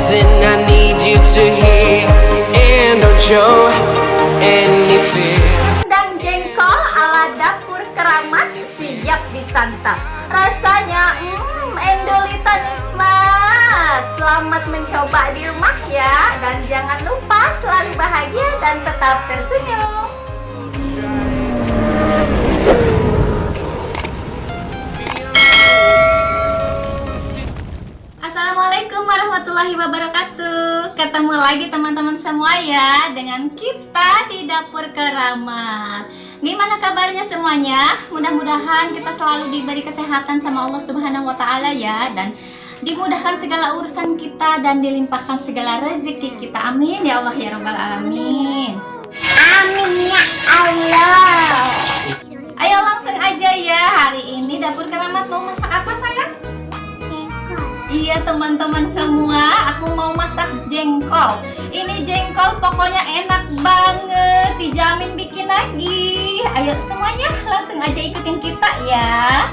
listen, I need you to hear, and don't show any fear. Rendang jengkol ala dapur keramat siap disantap. Rasanya endolita nikmat. Selamat mencoba di rumah ya. Dan jangan lupa selalu bahagia dan tetap tersenyum. Assalamualaikum warahmatullahi wabarakatuh. Ketemu lagi teman-teman semua ya dengan kita di dapur keramat. Gimana kabarnya semuanya? Mudah-mudahan kita selalu diberi kesehatan sama Allah Subhanahu wa taala ya, dan dimudahkan segala urusan kita dan dilimpahkan segala rezeki kita. Amin ya Allah ya rabbal alamin. Amin ya Allah. Ayo langsung aja ya. Hari ini dapur keramat mau masak apa sayang? Iya teman-teman semua, aku mau masak jengkol. Ini jengkol pokoknya enak banget, dijamin bikin lagi. Ayo semuanya langsung aja ikutin kita ya.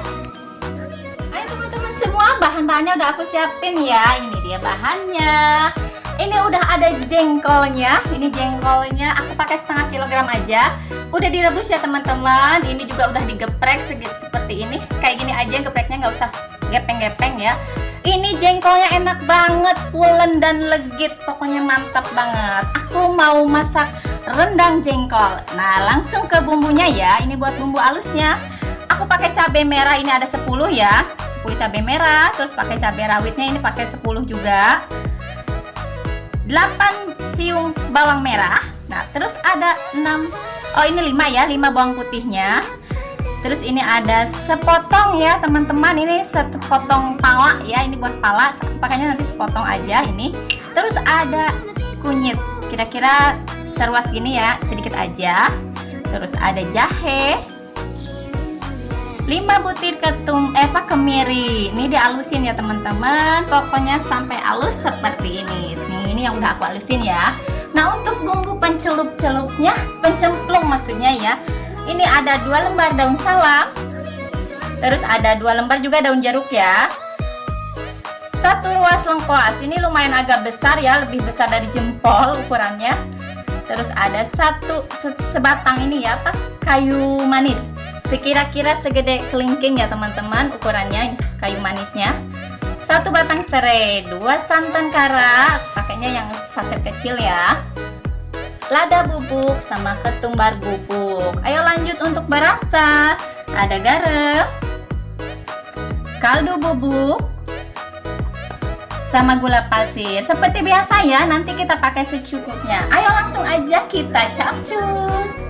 Ayo teman-teman semua, bahan-bahannya udah aku siapin ya. Ini dia bahannya. Ini udah ada jengkolnya. Ini jengkolnya aku pakai setengah kilogram aja. Udah direbus ya teman-teman. Ini juga udah digeprek seperti ini. Kayak gini aja gepreknya, nggak usah gepeng-gepeng ya. Ini jengkolnya enak banget, pulen dan legit, pokoknya mantap banget. Aku mau masak rendang jengkol. Nah, langsung ke bumbunya ya. Ini buat bumbu halusnya. Aku pakai cabai merah, ini ada 10 ya. 10 cabai merah, terus pakai cabai rawitnya, ini pakai 10 juga. 8 siung bawang merah. Nah, terus ada 5 ya, 5 bawang putihnya. Terus ini ada sepotong ya teman-teman, ini sepotong pala ya, ini buat pala, pakainya nanti sepotong aja ini. Terus ada kunyit, kira-kira seruas gini ya, sedikit aja. Terus ada jahe, 5 butir kemiri, ini dihalusin ya teman-teman, pokoknya sampai halus seperti ini. Nih, ini yang udah aku halusin ya. Nah, untuk bumbu pencelup-celupnya, pencemplung maksudnya ya. Ini ada 2 lembar daun salam. Terus ada 2 lembar juga daun jeruk ya. 1 ruas lengkuas. Ini lumayan agak besar ya, lebih besar dari jempol ukurannya. Terus ada sebatang ini ya, kayu manis. Sekira-kira segede kelingking ya teman-teman ukurannya kayu manisnya. 1 batang serai, 2 santan kara, pakainya yang saset kecil ya. Lada bubuk sama ketumbar bubuk. Ayo lanjut untuk berasa. Ada garam, kaldu bubuk, sama gula pasir. Seperti biasa ya, nanti kita pakai secukupnya. Ayo langsung aja kita capcus.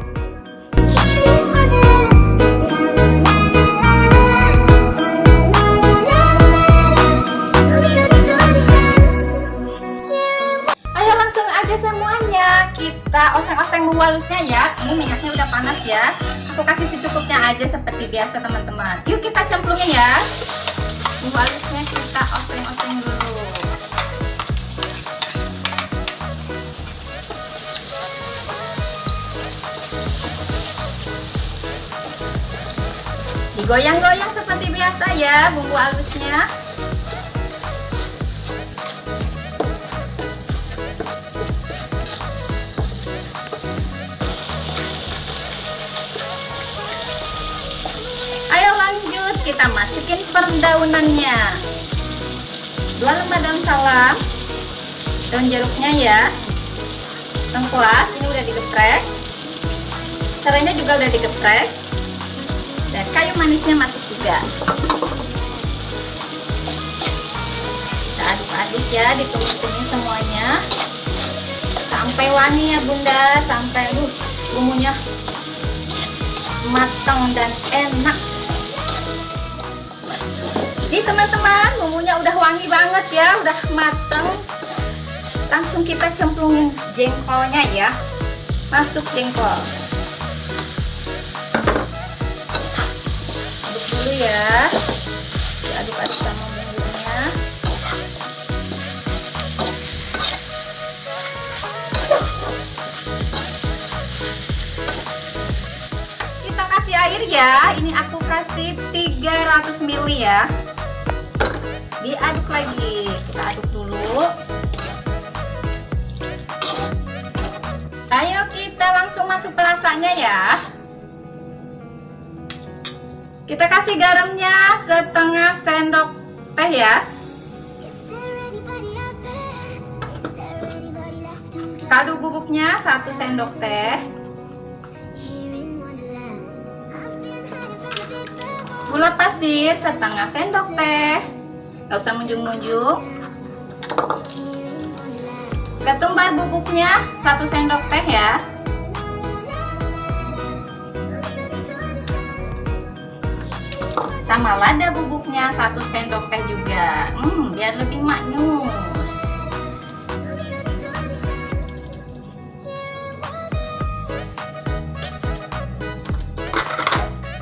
Semuanya kita oseng-oseng bumbu halusnya ya. Ini minyaknya udah panas ya. Aku kasih secukupnya aja seperti biasa teman-teman. Yuk kita cemplungin ya. Bumbu halusnya kita oseng-oseng dulu. Digoyang-goyang seperti biasa ya bumbu halusnya. Kita masukin perdaunannya, 2 lembar daun salam, daun jeruknya ya, lengkuas ini udah digeprek, serainya juga udah digeprek, dan kayu manisnya masuk juga. Kita aduk-aduk ya, ditumis-tumis semuanya sampai wangi ya bunda, sampai bumbunya matang dan enak. Jadi teman-teman, bumbunya udah wangi banget ya, udah mateng. Langsung kita cemplungin jengkolnya ya. Masuk jengkol. Aduk dulu ya. Diaduk-aduk sama bumbunya. Kita kasih air ya. Ini aku kasih 300 ml ya. Diaduk lagi, kita aduk dulu. Ayo kita langsung masuk perasanya ya. Kita kasih garamnya setengah sendok teh ya. Kaldu bubuknya 1 sendok teh. Gula pasir setengah sendok teh. Gak usah munjung-munjung. Ketumbar bubuknya 1 sendok teh ya. Sama lada bubuknya 1 sendok teh juga. Biar lebih maknyus.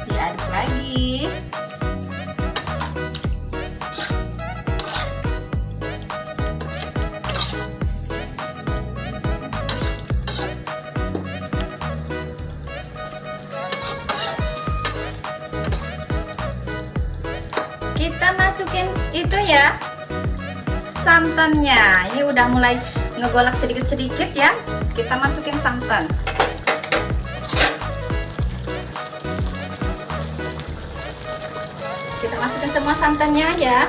Diaduk lagi. Kita masukin itu ya, santannya. Ini udah mulai ngegolak sedikit-sedikit ya. Kita masukin santan. Kita masukin semua santannya ya.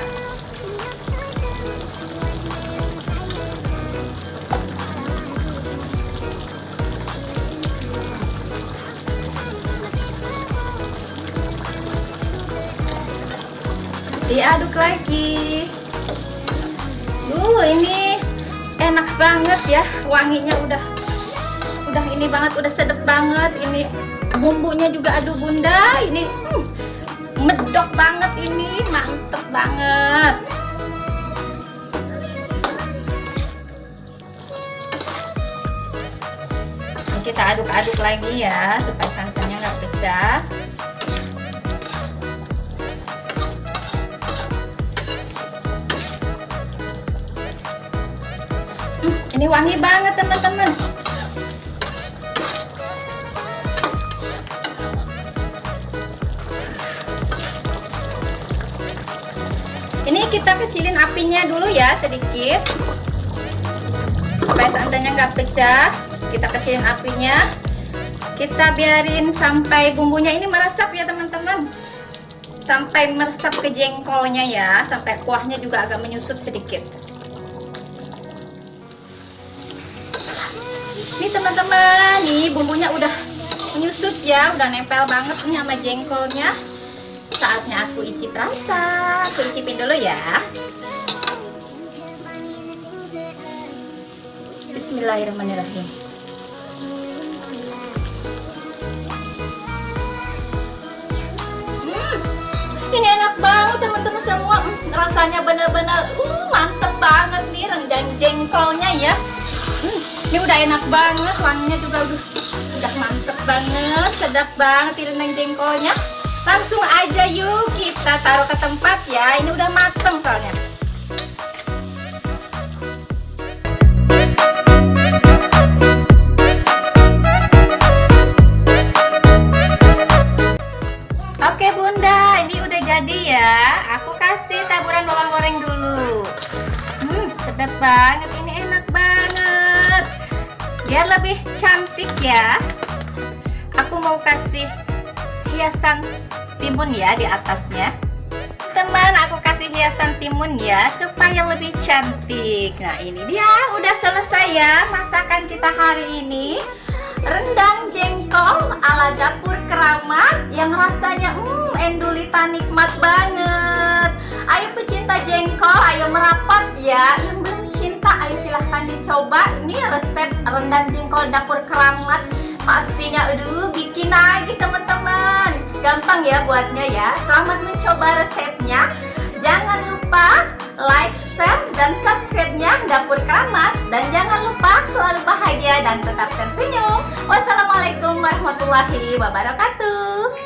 Diaduk lagi. Ini enak banget ya, wanginya udah ini banget, udah sedap banget. Ini bumbunya juga, aduh bunda, ini medok banget, ini mantep banget. Kita aduk-aduk lagi ya supaya santannya nggak pecah. Ini wangi banget teman-teman. Ini kita kecilin apinya dulu ya sedikit, supaya santannya nggak pecah. Kita kecilin apinya. Kita biarin sampai bumbunya ini meresap ya teman-teman. Sampai meresap ke jengkolnya ya, sampai kuahnya juga agak menyusut sedikit. Ini teman-teman, nih bumbunya udah menyusut ya, udah nempel banget nih sama jengkolnya. Saatnya aku icip rasa. Aku icipin dulu ya. Bismillahirrahmanirrahim. Ini enak banget teman-teman semua. Rasanya bener-bener mantep banget nih rendang jengkolnya ya. Ini udah enak banget, wanginya juga udah mantep banget, sedap banget di rendang jengkolnya. Langsung aja yuk kita taruh ke tempat ya. Ini udah mateng soalnya. Oke bunda, ini udah jadi ya. Aku kasih taburan bawang goreng dulu. Sedap banget, ini enak banget. Biar lebih cantik ya, aku mau kasih hiasan timun ya di atasnya. Teman, aku kasih hiasan timun ya supaya lebih cantik. Nah ini dia, udah selesai ya masakan kita hari ini. Rendang jengkol ala dapur keramat yang rasanya endulita nikmat banget. Ayo pecinta jengkol, ayo merapat ya. Yang belum cinta, ayo silahkan dicoba. Ini resep rendang jengkol dapur keramat. Pastinya bikin lagi teman-teman. Gampang ya buatnya ya. Selamat mencoba resepnya. Jangan lupa like, share, dan subscribe-nya Dapur Keramat. Dan jangan lupa selalu bahagia dan tetap tersenyum. Wassalamualaikum warahmatullahi wabarakatuh.